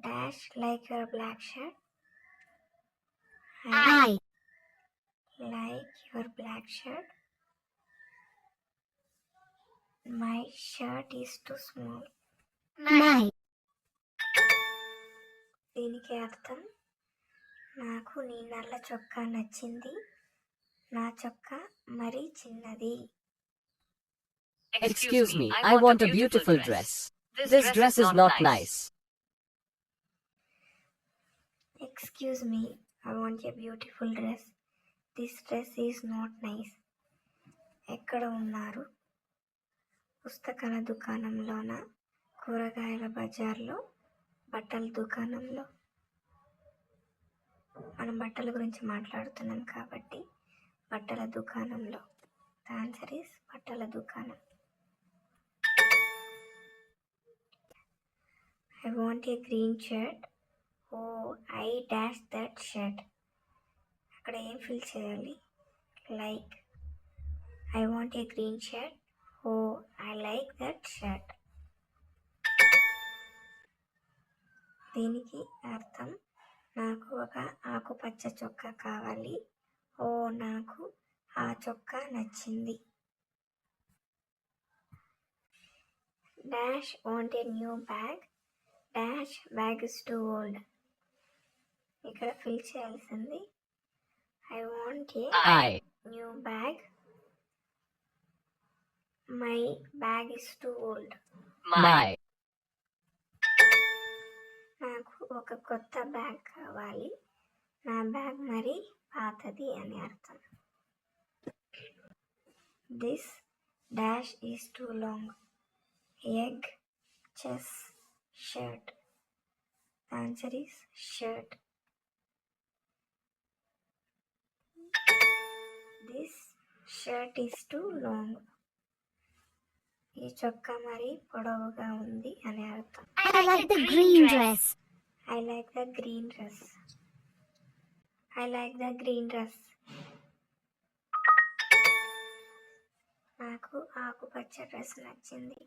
dash like your black shirt. I like your black shirt. My shirt is too small. my దీనికి అర్థం నాకు నీ నల్ల చొక్కా నచ్చింది, నా చొక్కా మరీ చిన్నది. Excuse me, I want a beautiful dress. This dress is not nice. Excuse me, I want a beautiful dress. This dress is not nice. ఎక్కడ ఉన్నారు? పుస్తకాల దుకాణంలోన, కూరగాయల బజార్లో, బట్టల దుకాణంలో. మనం బట్టల గురించి మాట్లాడుతున్నాం కాబట్టి బట్టల దుకాణంలో. The answer is బట్టల దుకాణం. I want a green shirt. Oh, I dash that shirt. అక్కడ ఏం ఫిల్ చేయాలి? Like. I want a green shirt. Oh, I like that shirt. దీనికి అర్థం నాకు ఒక ఆకుపచ్చ చొక్కా కావాలి. ఓ, నాకు ఆ చొక్కా నచ్చింది. Dash want a new bag. Dash bag is two old. ఇక్కడ ఫిల్ చేయాల్సింది I want a new bag. My bag is two old. My. నాకు ఒక కొత్త బ్యాగ్ కావాలి, నా బ్యాగ్ మరి పాతది అని అర్థం. This dash is two long. Egg, chess, shirt. Answer is shirt. This shirt is two long. ఈ చొక్కా మరి పొడవుగా ఉంది అని అర్థం. I like the green dress. I like the green dress. I like the green dress. నాకు ఆకుపచ్చ dress నచ్చింది.